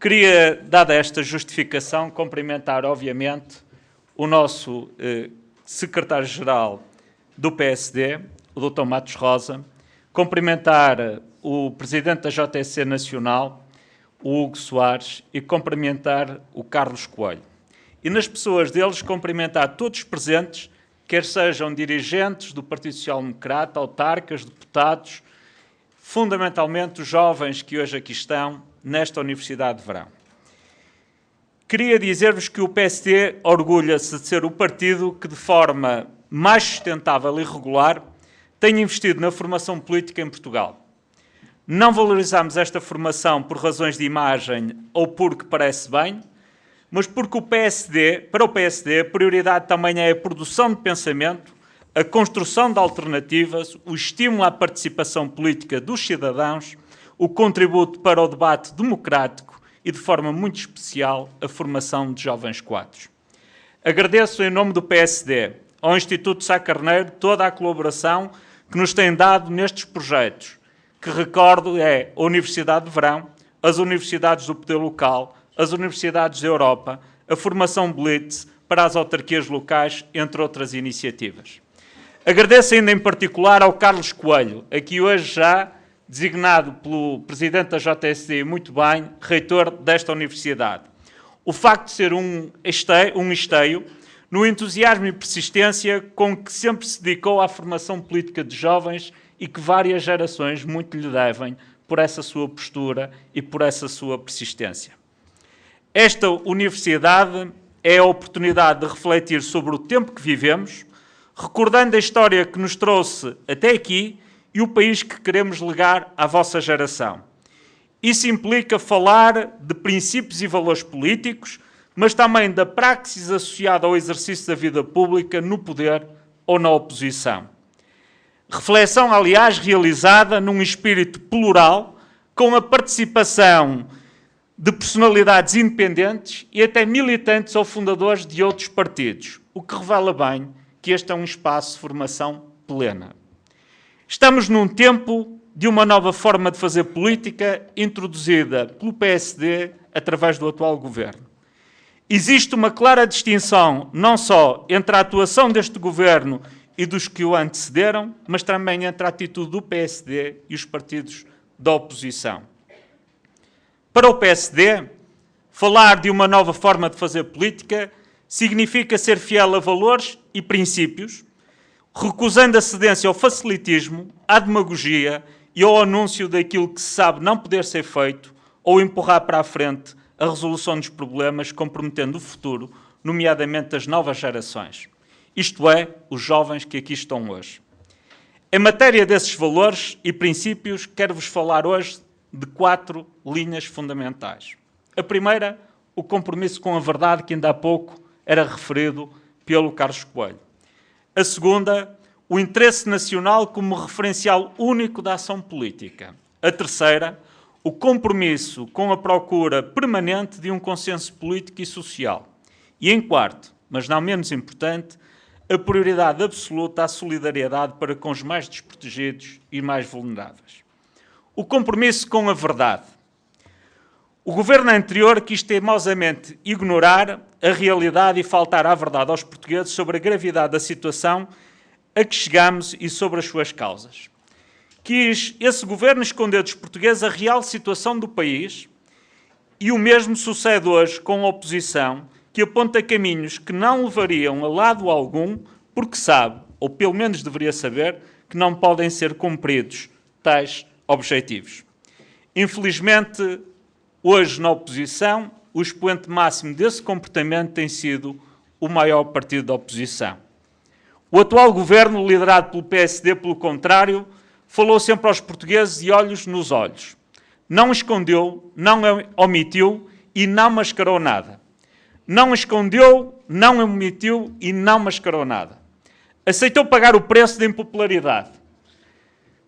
Queria, dada esta justificação, cumprimentar, obviamente, o nosso secretário-geral do PSD, o Dr. Matos Rosa, cumprimentar o presidente da JSC Nacional, o Hugo Soares, e cumprimentar o Carlos Coelho. E nas pessoas deles, cumprimentar todos os presentes, quer sejam dirigentes do Partido Social Democrata, autarcas, deputados, fundamentalmente os jovens que hoje aqui estão nesta Universidade de Verão. Queria dizer-vos que o PSD orgulha-se de ser o partido que, de forma mais sustentável e regular, tem investido na formação política em Portugal. Não valorizamos esta formação por razões de imagem ou porque parece bem, mas porque para o PSD, a prioridade também é a produção de pensamento, a construção de alternativas, o estímulo à participação política dos cidadãos, o contributo para o debate democrático e, de forma muito especial, a formação de jovens quadros. Agradeço, em nome do PSD, ao Instituto Sá Carneiro toda a colaboração que nos tem dado nestes projetos, que, recordo, é a Universidade de Verão, as Universidades do Poder Local, as Universidades da Europa, a formação Blitz para as autarquias locais, entre outras iniciativas. Agradeço ainda em particular ao Carlos Coelho, aqui hoje já designado pelo Presidente da JSD, muito bem, reitor desta Universidade. O facto de ser um esteio no entusiasmo e persistência com que sempre se dedicou à formação política de jovens e que várias gerações muito lhe devem por essa sua postura e por essa sua persistência. Esta Universidade é a oportunidade de refletir sobre o tempo que vivemos, recordando a história que nos trouxe até aqui e o país que queremos legar à vossa geração. Isso implica falar de princípios e valores políticos, mas também da praxis associada ao exercício da vida pública no poder ou na oposição. Reflexão, aliás, realizada num espírito plural, com a participação de personalidades independentes e até militantes ou fundadores de outros partidos, o que revela bem que este é um espaço de formação plena. Estamos num tempo de uma nova forma de fazer política introduzida pelo PSD através do atual governo. Existe uma clara distinção não só entre a atuação deste governo e dos que o antecederam, mas também entre a atitude do PSD e os partidos da oposição. Para o PSD, falar de uma nova forma de fazer política significa ser fiel a valores e princípios, recusando a cedência ao facilitismo, à demagogia e ao anúncio daquilo que se sabe não poder ser feito ou empurrar para a frente a resolução dos problemas, comprometendo o futuro, nomeadamente das novas gerações. Isto é, os jovens que aqui estão hoje. Em matéria desses valores e princípios, quero-vos falar hoje de 4 linhas fundamentais. A primeira, o compromisso com a verdade, que ainda há pouco era referido pelo Carlos Coelho. A segunda, o interesse nacional como referencial único da ação política. A terceira, o compromisso com a procura permanente de um consenso político e social. E em quarto, mas não menos importante, a prioridade absoluta à solidariedade para com os mais desprotegidos e mais vulneráveis. O compromisso com a verdade. O governo anterior quis teimosamente ignorar a realidade e faltar à verdade aos portugueses sobre a gravidade da situação a que chegamos e sobre as suas causas. Quis esse governo esconder dos portugueses a real situação do país e o mesmo sucede hoje com a oposição, que aponta caminhos que não levariam a lado algum, porque sabe, ou pelo menos deveria saber, que não podem ser cumpridos tais objetivos. Infelizmente, hoje na oposição, o expoente máximo desse comportamento tem sido o maior partido da oposição. O atual governo, liderado pelo PSD, pelo contrário, falou sempre aos portugueses de olhos nos olhos. Não escondeu, não omitiu e não mascarou nada. Não escondeu, não omitiu e não mascarou nada. Aceitou pagar o preço da impopularidade,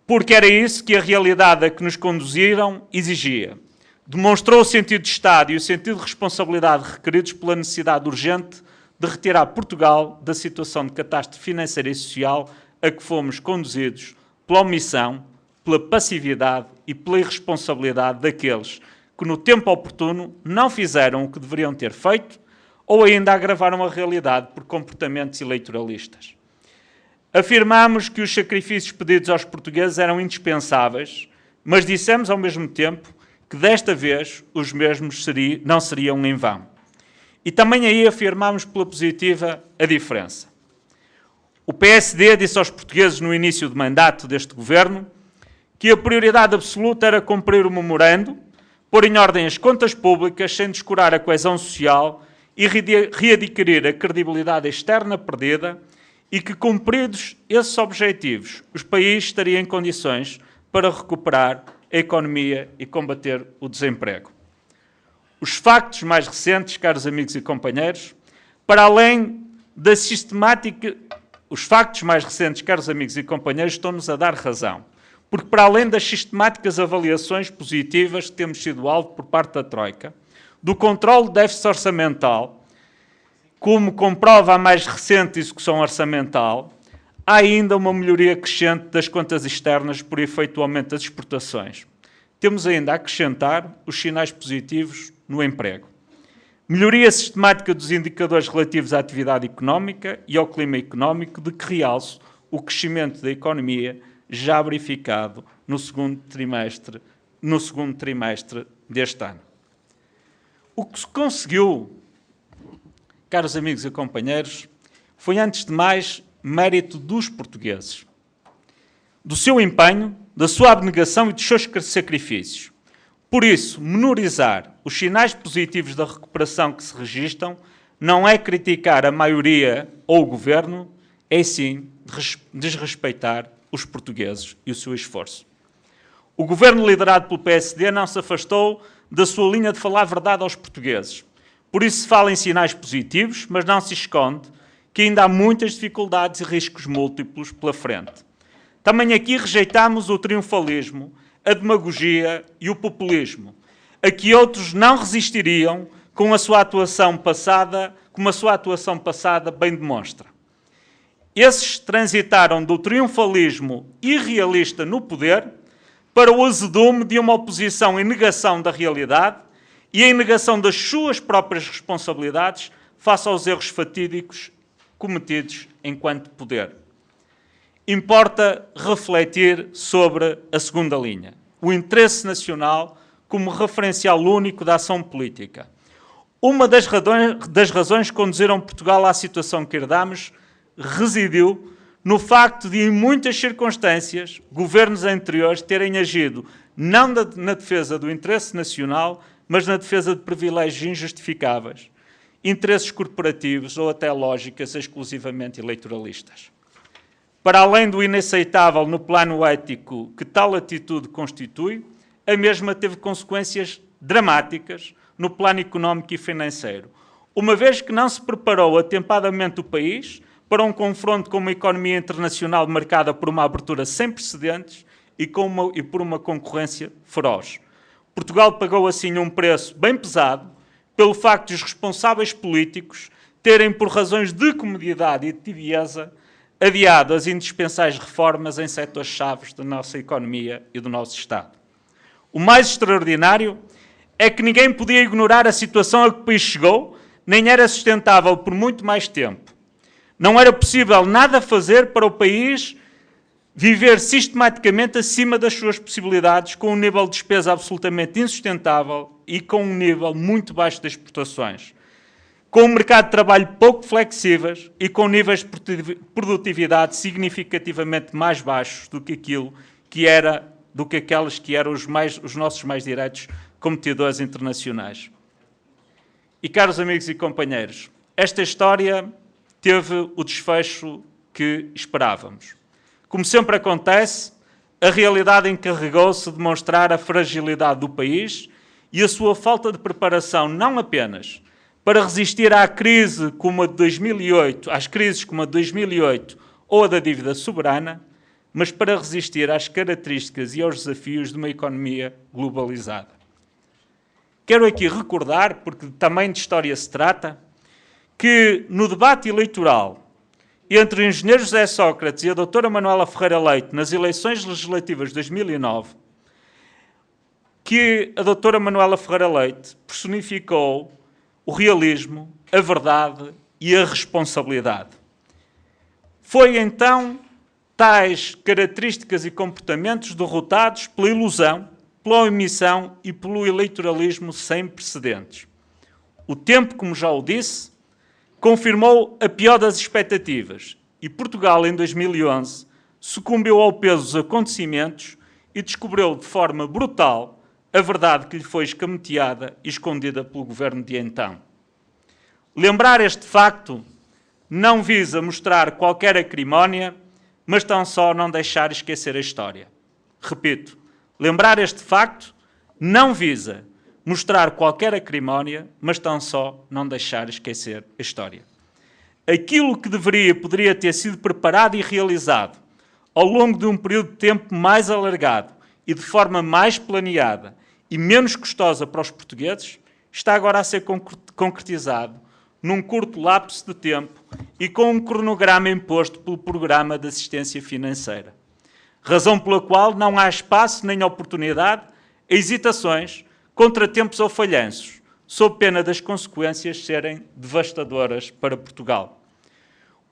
porque era isso que a realidade a que nos conduziram exigia. Demonstrou o sentido de Estado e o sentido de responsabilidade requeridos pela necessidade urgente de retirar Portugal da situação de catástrofe financeira e social a que fomos conduzidos pela omissão, pela passividade e pela irresponsabilidade daqueles que no tempo oportuno não fizeram o que deveriam ter feito ou ainda agravaram a realidade por comportamentos eleitoralistas. Afirmámos que os sacrifícios pedidos aos portugueses eram indispensáveis, mas dissemos ao mesmo tempo que desta vez os mesmos não seriam em vão. E também aí afirmámos pela positiva a diferença. O PSD disse aos portugueses no início do mandato deste governo que a prioridade absoluta era cumprir o memorando, pôr em ordem as contas públicas sem descurar a coesão social e readquirir a credibilidade externa perdida e que, cumpridos esses objetivos, os países estariam em condições para recuperar a economia e combater o desemprego. Os factos mais recentes, caros amigos e companheiros, para além da sistemática... Os factos mais recentes, caros amigos e companheiros, estão-nos a dar razão, porque para além das sistemáticas avaliações positivas que temos sido alvo por parte da Troika, do controle do déficit orçamental, como comprova a mais recente execução orçamental, há ainda uma melhoria crescente das contas externas por efeito do aumento das exportações. Temos ainda a acrescentar os sinais positivos no emprego. Melhoria sistemática dos indicadores relativos à atividade económica e ao clima económico, de que realço o crescimento da economia já verificado no segundo trimestre deste ano. O que se conseguiu, caros amigos e companheiros, foi, antes de mais, mérito dos portugueses, do seu empenho, da sua abnegação e dos seus sacrifícios. Por isso, menorizar os sinais positivos da recuperação que se registram não é criticar a maioria ou o governo, é sim desrespeitar os portugueses e o seu esforço. O governo liderado pelo PSD não se afastou da sua linha de falar a verdade aos portugueses. Por isso se fala em sinais positivos, mas não se esconde que ainda há muitas dificuldades e riscos múltiplos pela frente. Também aqui rejeitámos o triunfalismo, a demagogia e o populismo, a que outros não resistiriam com a sua atuação passada, como a sua atuação passada bem demonstra. Esses transitaram do triunfalismo irrealista no poder para o azedume de uma oposição em negação da realidade e em negação das suas próprias responsabilidades face aos erros fatídicos cometidos enquanto poder. Importa refletir sobre a segunda linha, o interesse nacional como referencial único da ação política. Uma das razões que conduziram Portugal à situação que herdamos residiu no facto de, em muitas circunstâncias, governos anteriores terem agido não na defesa do interesse nacional, mas na defesa de privilégios injustificáveis, interesses corporativos ou até lógicas exclusivamente eleitoralistas. Para além do inaceitável no plano ético que tal atitude constitui, a mesma teve consequências dramáticas no plano económico e financeiro, uma vez que não se preparou atempadamente o país para um confronto com uma economia internacional marcada por uma abertura sem precedentes e por uma concorrência feroz. Portugal pagou assim um preço bem pesado pelo facto de os responsáveis políticos terem, por razões de comodidade e de tibieza, adiado as indispensáveis reformas em setores-chave da nossa economia e do nosso Estado. O mais extraordinário é que ninguém podia ignorar a situação a que o país chegou, nem era sustentável por muito mais tempo. Não era possível nada fazer para o país viver sistematicamente acima das suas possibilidades, com um nível de despesa absolutamente insustentável e com um nível muito baixo de exportações, com um mercado de trabalho pouco flexíveis e com níveis de produtividade significativamente mais baixos do que aqueles que eram os nossos mais diretos competidores internacionais. E, caros amigos e companheiros, esta história teve o desfecho que esperávamos. Como sempre acontece, a realidade encarregou-se de demonstrar a fragilidade do país e a sua falta de preparação, não apenas para resistir às crises como a de 2008 ou a da dívida soberana, mas para resistir às características e aos desafios de uma economia globalizada. Quero aqui recordar, porque também de história se trata, que no debate eleitoral entre o engenheiro José Sócrates e a doutora Manuela Ferreira Leite nas eleições legislativas de 2009, que a doutora Manuela Ferreira Leite personificou o realismo, a verdade e a responsabilidade. Foi então tais características e comportamentos derrotados pela ilusão, pela omissão e pelo eleitoralismo sem precedentes. O tempo, como já o disse, confirmou a pior das expectativas e Portugal, em 2011, sucumbiu ao peso dos acontecimentos e descobriu de forma brutal a verdade que lhe foi escamoteada e escondida pelo governo de então. Lembrar este facto não visa mostrar qualquer acrimónia, mas tão só não deixar esquecer a história. Repito, lembrar este facto não visa mostrar qualquer acrimónia, mas tão só não deixar esquecer a história. Aquilo que poderia ter sido preparado e realizado ao longo de um período de tempo mais alargado e de forma mais planeada e menos custosa para os portugueses, está agora a ser concretizado num curto lapso de tempo e com um cronograma imposto pelo Programa de Assistência Financeira. Razão pela qual não há espaço nem oportunidade a hesitações, contratempos ou falhanços, sob pena das consequências serem devastadoras para Portugal.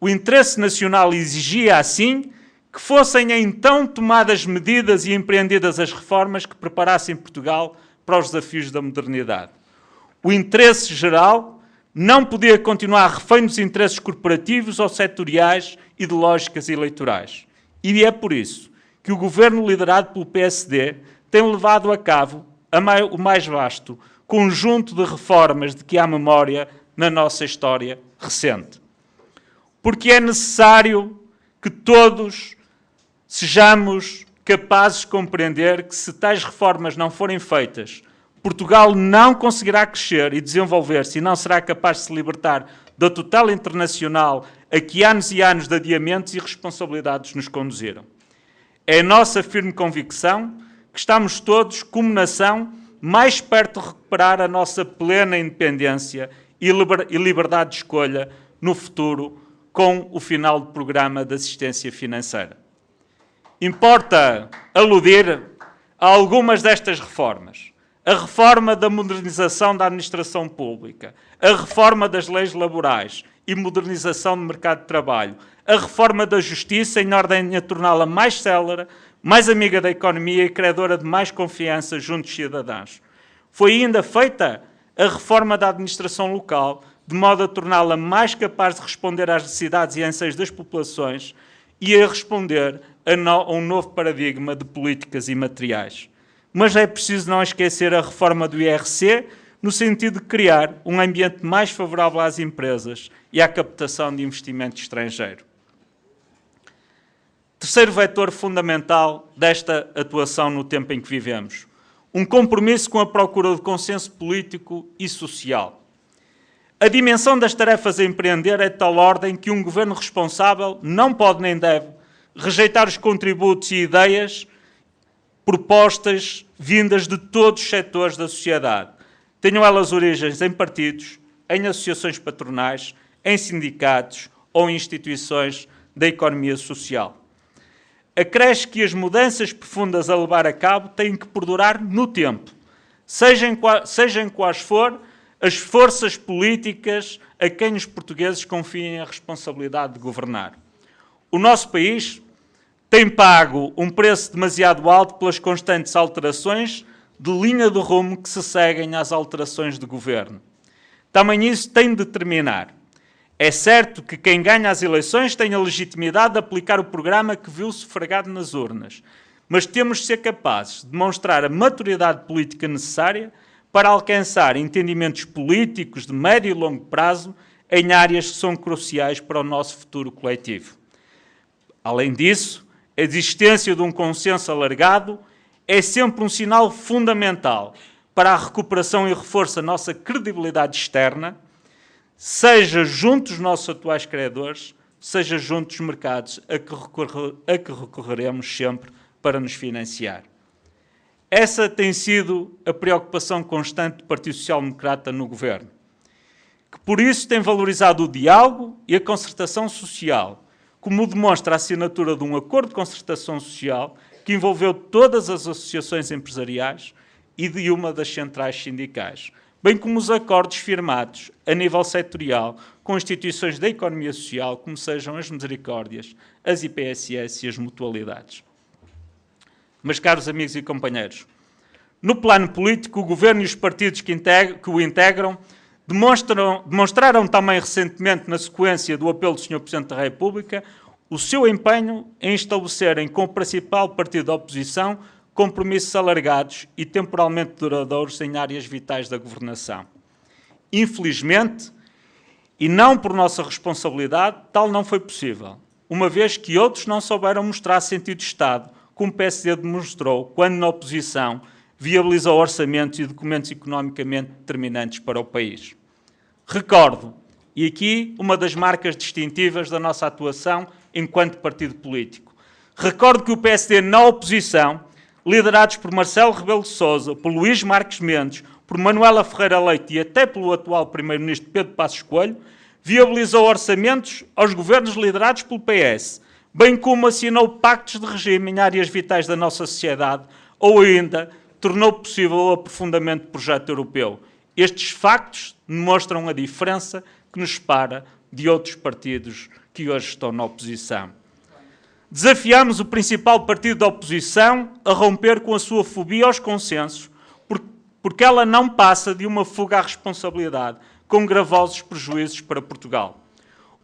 O interesse nacional exigia, assim, que fossem então tomadas medidas e empreendidas as reformas que preparassem Portugal para os desafios da modernidade. O interesse geral não podia continuar refém dos interesses corporativos ou setoriais e de lógicas eleitorais. E é por isso que o governo liderado pelo PSD tem levado a cabo o mais vasto conjunto de reformas de que há memória na nossa história recente. Porque é necessário que todos sejamos capazes de compreender que se tais reformas não forem feitas, Portugal não conseguirá crescer e desenvolver-se e não será capaz de se libertar da tutela internacional a que anos e anos de adiamentos e responsabilidades nos conduziram. É a nossa firme convicção que estamos todos, como nação, mais perto de recuperar a nossa plena independência e liberdade de escolha no futuro com o final do Programa de Assistência Financeira. Importa aludir a algumas destas reformas. A reforma da modernização da administração pública, a reforma das leis laborais e modernização do mercado de trabalho, a reforma da justiça em ordem a torná-la mais célere, mais amiga da economia e criadora de mais confiança junto dos cidadãos. Foi ainda feita a reforma da administração local, de modo a torná-la mais capaz de responder às necessidades e anseios das populações e a responder a um novo paradigma de políticas e materiais. Mas é preciso não esquecer a reforma do IRC, no sentido de criar um ambiente mais favorável às empresas e à captação de investimento estrangeiro. Terceiro vetor fundamental desta atuação no tempo em que vivemos. Um compromisso com a procura de consenso político e social. A dimensão das tarefas a empreender é de tal ordem que um governo responsável não pode nem deve rejeitar os contributos e ideias propostas vindas de todos os setores da sociedade. Tenham elas origens em partidos, em associações patronais, em sindicatos ou em instituições da economia social. Acresce que as mudanças profundas a levar a cabo têm que perdurar no tempo, sejam quais for as forças políticas a quem os portugueses confiem a responsabilidade de governar. O nosso país tem pago um preço demasiado alto pelas constantes alterações de linha de rumo que se seguem às alterações de governo. Também isso tem de terminar. É certo que quem ganha as eleições tem a legitimidade de aplicar o programa que viu sufragado nas urnas, mas temos de ser capazes de demonstrar a maturidade política necessária para alcançar entendimentos políticos de médio e longo prazo em áreas que são cruciais para o nosso futuro coletivo. Além disso, a existência de um consenso alargado é sempre um sinal fundamental para a recuperação e reforço da nossa credibilidade externa, seja junto dos nossos atuais credores, seja junto dos mercados a que recorreremos sempre para nos financiar. Essa tem sido a preocupação constante do Partido Social Democrata no Governo, que por isso tem valorizado o diálogo e a concertação social, como demonstra a assinatura de um acordo de concertação social que envolveu todas as associações empresariais e de uma das centrais sindicais, bem como os acordos firmados a nível setorial com instituições da economia social, como sejam as misericórdias, as IPSS e as mutualidades. Mas, caros amigos e companheiros, no plano político, o Governo e os partidos que o integram demonstraram também recentemente, na sequência do apelo do Sr. Presidente da República, o seu empenho em estabelecerem com o principal partido da oposição compromissos alargados e temporalmente duradouros em áreas vitais da governação. Infelizmente, e não por nossa responsabilidade, tal não foi possível, uma vez que outros não souberam mostrar sentido de Estado, como o PSD demonstrou quando, na oposição, viabilizou orçamentos e documentos economicamente determinantes para o país. Recordo, e aqui uma das marcas distintivas da nossa atuação enquanto partido político, recordo que o PSD na oposição, liderados por Marcelo Rebelo de Sousa, por Luís Marques Mendes, por Manuela Ferreira Leite e até pelo atual Primeiro-Ministro Pedro Passos Coelho, viabilizou orçamentos aos governos liderados pelo PS, bem como assinou pactos de regime em áreas vitais da nossa sociedade ou ainda tornou possível o aprofundamento do projeto europeu. Estes factos demonstram a diferença que nos separa de outros partidos que hoje estão na oposição. Desafiamos o principal partido da oposição a romper com a sua fobia aos consensos, porque ela não passa de uma fuga à responsabilidade, com gravosos prejuízos para Portugal.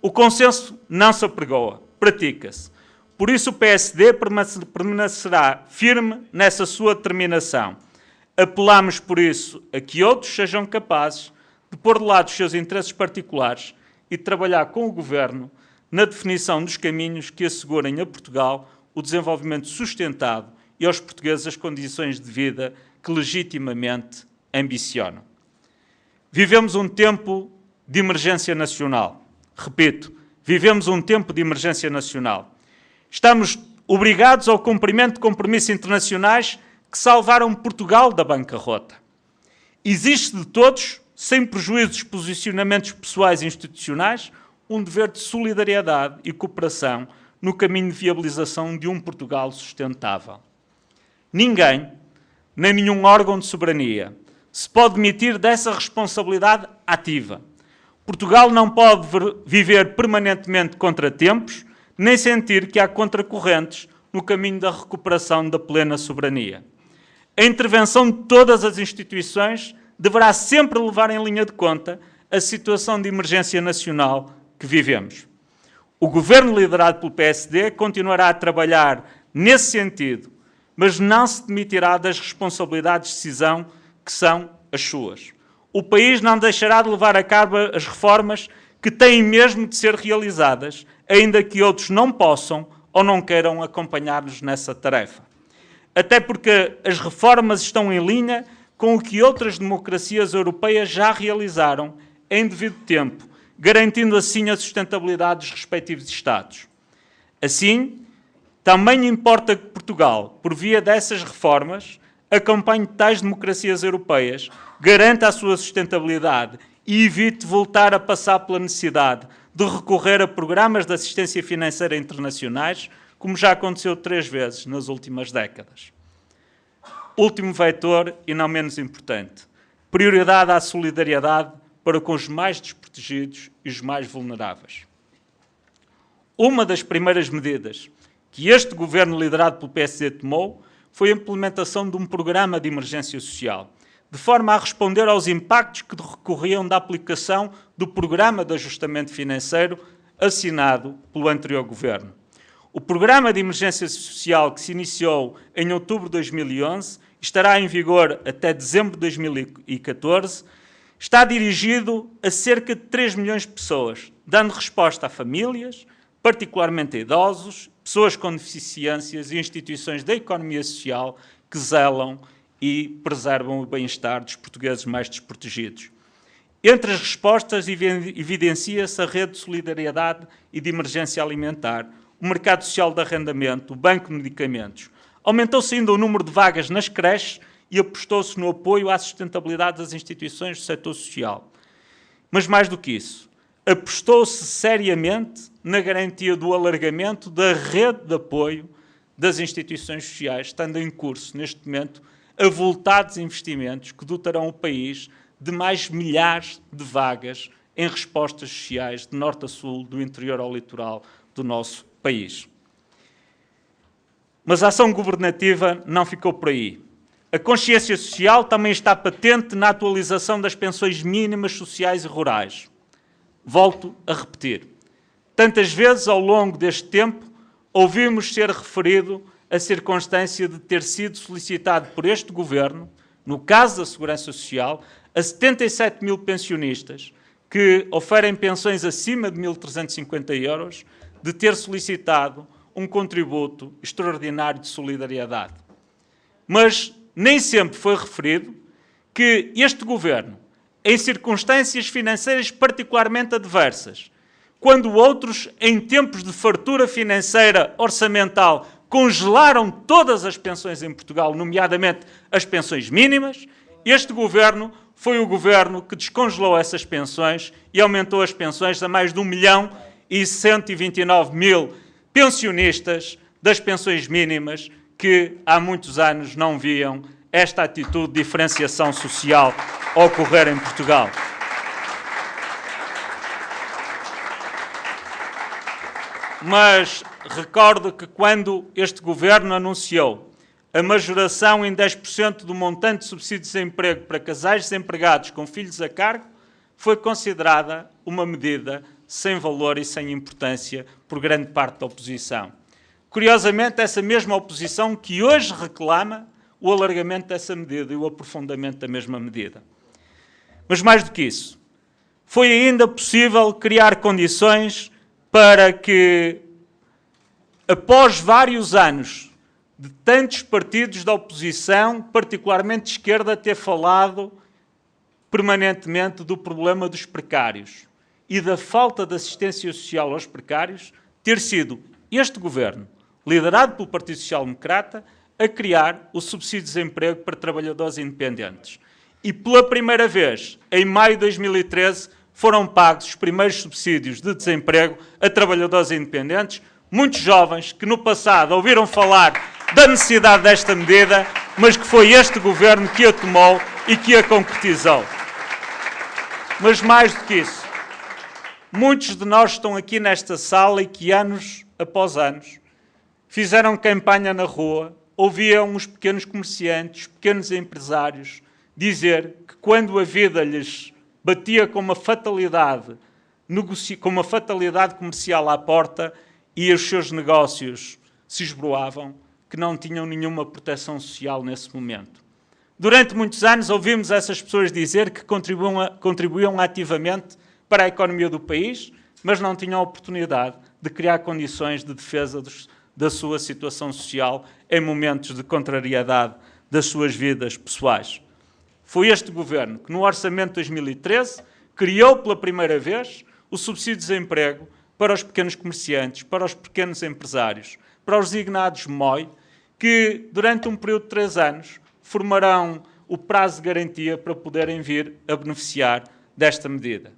O consenso não se apregoa, pratica-se. Por isso o PSD permanecerá firme nessa sua determinação. Apelamos, por isso, a que outros sejam capazes de pôr de lado os seus interesses particulares e trabalhar com o Governo na definição dos caminhos que assegurem a Portugal o desenvolvimento sustentado e aos portugueses as condições de vida que legitimamente ambicionam. Vivemos um tempo de emergência nacional. Repito, vivemos um tempo de emergência nacional. Estamos obrigados ao cumprimento de compromissos internacionais que salvaram Portugal da bancarrota. Existe de todos, sem prejuízo dos posicionamentos pessoais e institucionais, um dever de solidariedade e cooperação no caminho de viabilização de um Portugal sustentável. Ninguém, nem nenhum órgão de soberania, se pode demitir dessa responsabilidade ativa. Portugal não pode viver permanentemente contra tempos, nem sentir que há contracorrentes no caminho da recuperação da plena soberania. A intervenção de todas as instituições deverá sempre levar em linha de conta a situação de emergência nacional que vivemos. O Governo liderado pelo PSD continuará a trabalhar nesse sentido, mas não se demitirá das responsabilidades de decisão que são as suas. O país não deixará de levar a cabo as reformas que têm mesmo de ser realizadas, ainda que outros não possam ou não queiram acompanhar-nos nessa tarefa. Até porque as reformas estão em linha com o que outras democracias europeias já realizaram em devido tempo, garantindo assim a sustentabilidade dos respectivos Estados. Assim, também importa que Portugal, por via dessas reformas, acompanhe tais democracias europeias, garanta a sua sustentabilidade e evite voltar a passar pela necessidade de recorrer a programas de assistência financeira internacionais, como já aconteceu 3 vezes nas últimas décadas. Último vetor, e não menos importante, prioridade à solidariedade para com os mais desprotegidos e os mais vulneráveis. Uma das primeiras medidas que este Governo liderado pelo PSD tomou foi a implementação de um programa de emergência social, de forma a responder aos impactos que decorriam da aplicação do Programa de Ajustamento Financeiro assinado pelo anterior Governo. O Programa de Emergência Social, que se iniciou em outubro de 2011, estará em vigor até dezembro de 2014, está dirigido a cerca de 3 milhões de pessoas, dando resposta a famílias, particularmente a idosos, pessoas com deficiências e instituições da economia social que zelam e preservam o bem-estar dos portugueses mais desprotegidos. Entre as respostas evidencia-se a rede de solidariedade e de emergência alimentar, o mercado social de arrendamento, o banco de medicamentos. Aumentou-se ainda o número de vagas nas creches e apostou-se no apoio à sustentabilidade das instituições do setor social. Mas mais do que isso, apostou-se seriamente na garantia do alargamento da rede de apoio das instituições sociais, estando em curso, neste momento, avultados investimentos que dotarão o país de mais milhares de vagas em respostas sociais de norte a sul, do interior ao litoral do nosso país. Mas a ação governativa não ficou por aí. A consciência social também está patente na atualização das pensões mínimas sociais e rurais. Volto a repetir. Tantas vezes ao longo deste tempo ouvimos ser referido a circunstância de ter sido solicitado por este Governo, no caso da Segurança Social, a 77 mil pensionistas que oferem pensões acima de 1.350 euros, de ter solicitado um contributo extraordinário de solidariedade. Mas nem sempre foi referido que este Governo, em circunstâncias financeiras particularmente adversas, quando outros, em tempos de fartura financeira orçamental, congelaram todas as pensões em Portugal, nomeadamente as pensões mínimas, este Governo foi o Governo que descongelou essas pensões e aumentou as pensões a mais de 1.129.000 pensionistas das pensões mínimas que há muitos anos não viam esta atitude de diferenciação social ocorrer em Portugal. Mas recordo que quando este Governo anunciou a majoração em 10% do montante de subsídio de desemprego para casais desempregados com filhos a cargo, foi considerada uma medida sem valor e sem importância por grande parte da oposição. Curiosamente, essa mesma oposição que hoje reclama o alargamento dessa medida e o aprofundamento da mesma medida. Mas mais do que isso, foi ainda possível criar condições para que, após vários anos de tantos partidos da oposição, particularmente de esquerda, ter falado permanentemente do problema dos precários e da falta de assistência social aos precários, ter sido este Governo, liderado pelo Partido Social Democrata, a criar o subsídio de desemprego para trabalhadores independentes. E pela primeira vez, em maio de 2013, foram pagos os primeiros subsídios de desemprego a trabalhadores independentes, muitos jovens que no passado ouviram falar da necessidade desta medida, mas que foi este Governo que a tomou e que a concretizou. Mas mais do que isso, muitos de nós estão aqui nesta sala e que anos após anos fizeram campanha na rua, ouviam os pequenos comerciantes, os pequenos empresários dizer que quando a vida lhes batia com uma fatalidade comercial à porta e os seus negócios se esboroavam, que não tinham nenhuma proteção social nesse momento. Durante muitos anos ouvimos essas pessoas dizer que contribuíam ativamente para a economia do país, mas não tinham a oportunidade de criar condições de defesa da sua situação social em momentos de contrariedade das suas vidas pessoais. Foi este Governo que, no Orçamento de 2013, criou pela primeira vez o subsídio de desemprego para os pequenos comerciantes, para os pequenos empresários, para os designados MOI, que durante um período de 3 anos formarão o prazo de garantia para poderem vir a beneficiar desta medida.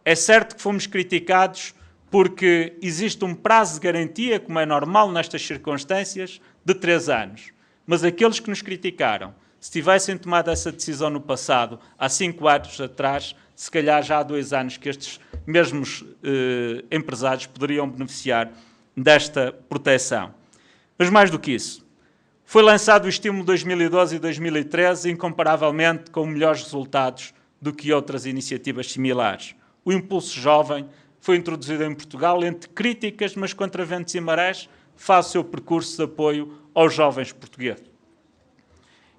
É certo que fomos criticados porque existe um prazo de garantia, como é normal nestas circunstâncias, de 3 anos. Mas aqueles que nos criticaram, se tivessem tomado essa decisão no passado, há 5 anos atrás, se calhar já há 2 anos que estes mesmos empresários poderiam beneficiar desta proteção. Mas mais do que isso, foi lançado o estímulo 2012 e 2013 incomparavelmente com melhores resultados do que outras iniciativas similares. O Impulso Jovem foi introduzido em Portugal entre críticas, mas contra ventos e marés, faz o seu percurso de apoio aos jovens portugueses.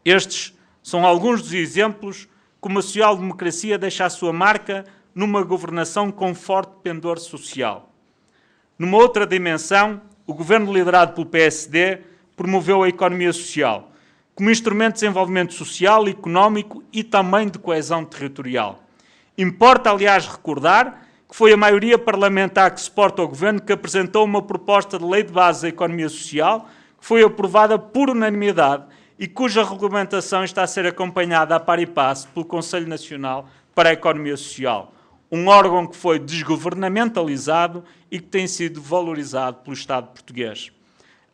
Estes são alguns dos exemplos como a social-democracia deixa a sua marca numa governação com forte pendor social. Numa outra dimensão, o governo liderado pelo PSD promoveu a economia social, como instrumento de desenvolvimento social, económico e também de coesão territorial. Importa, aliás, recordar que foi a maioria parlamentar que suporta o governo que apresentou uma proposta de lei de base da economia social, que foi aprovada por unanimidade e cuja regulamentação está a ser acompanhada a par e passo pelo Conselho Nacional para a Economia Social, um órgão que foi desgovernamentalizado e que tem sido valorizado pelo Estado português.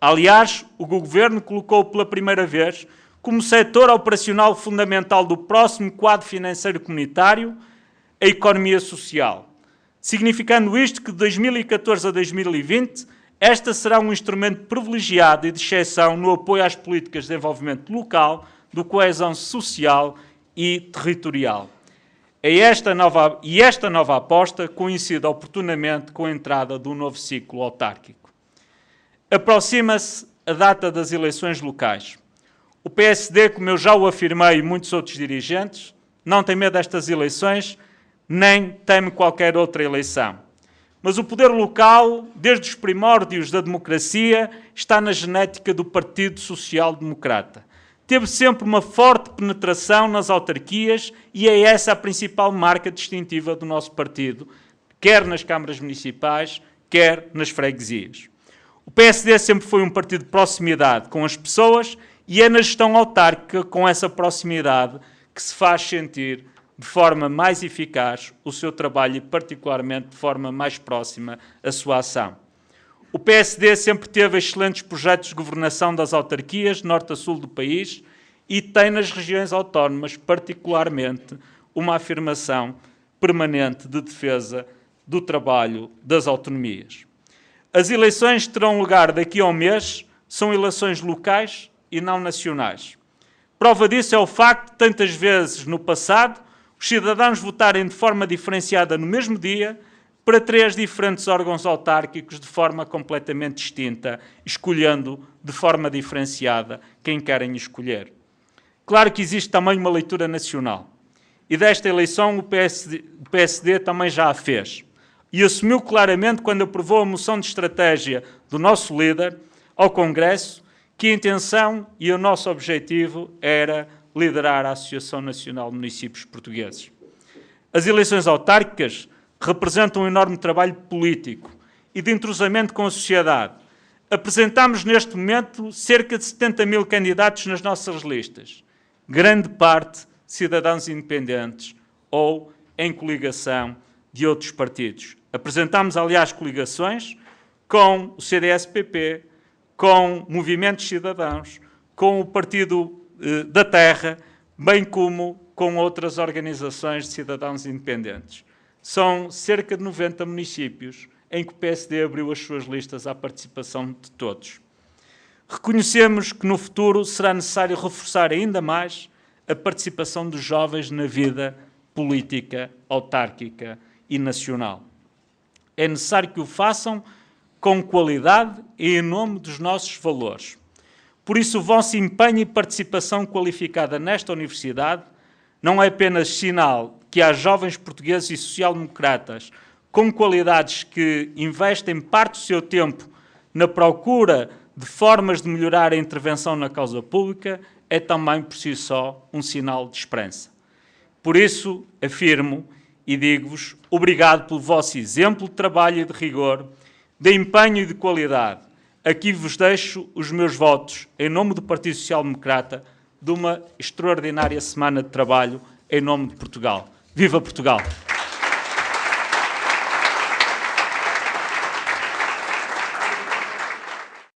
Aliás, o Governo colocou pela primeira vez como setor operacional fundamental do próximo quadro financeiro comunitário, a economia social, significando isto que de 2014 a 2020 esta será um instrumento privilegiado e de exceção no apoio às políticas de desenvolvimento local, de coesão social e territorial. Esta nova aposta coincide oportunamente com a entrada do novo ciclo autárquico. Aproxima-se a data das eleições locais. O PSD, como eu já o afirmei e muitos outros dirigentes, não tem medo destas eleições, nem teme qualquer outra eleição. Mas o poder local, desde os primórdios da democracia, está na genética do Partido Social Democrata. Teve sempre uma forte penetração nas autarquias e é essa a principal marca distintiva do nosso partido, quer nas câmaras municipais, quer nas freguesias. O PSD sempre foi um partido de proximidade com as pessoas e é na gestão autárquica, com essa proximidade, que se faz sentir de forma mais eficaz o seu trabalho e, particularmente, de forma mais próxima a sua ação. O PSD sempre teve excelentes projetos de governação das autarquias, de norte a sul do país, e tem nas regiões autónomas, particularmente, uma afirmação permanente de defesa do trabalho das autonomias. As eleições terão lugar daqui a um mês, são eleições locais e não nacionais. Prova disso é o facto de, tantas vezes no passado, os cidadãos votarem de forma diferenciada no mesmo dia para 3 diferentes órgãos autárquicos de forma completamente distinta, escolhendo de forma diferenciada quem querem escolher. Claro que existe também uma leitura nacional. E desta eleição o PSD também já a fez. E assumiu claramente, quando aprovou a moção de estratégia do nosso líder ao Congresso, que a intenção e o nosso objetivo era liderar a Associação Nacional de Municípios Portugueses. As eleições autárquicas representam um enorme trabalho político e de entrosamento com a sociedade. Apresentamos neste momento cerca de 70 mil candidatos nas nossas listas, grande parte cidadãos independentes ou em coligação de outros partidos. Apresentamos, aliás, coligações com o CDS-PP, com movimentos cidadãos, com o Partido da Terra, bem como com outras organizações de cidadãos independentes. São cerca de 90 municípios em que o PSD abriu as suas listas à participação de todos. Reconhecemos que no futuro será necessário reforçar ainda mais a participação dos jovens na vida política, autárquica e nacional. É necessário que o façam com qualidade e em nome dos nossos valores. Por isso, o vosso empenho e participação qualificada nesta universidade não é apenas sinal que há jovens portugueses e social-democratas com qualidades que investem parte do seu tempo na procura de formas de melhorar a intervenção na causa pública, é também, por si só, um sinal de esperança. Por isso, afirmo e digo-vos obrigado pelo vosso exemplo de trabalho e de rigor, de empenho e de qualidade. Aqui vos deixo os meus votos, em nome do Partido Social Democrata, de uma extraordinária semana de trabalho em nome de Portugal. Viva Portugal!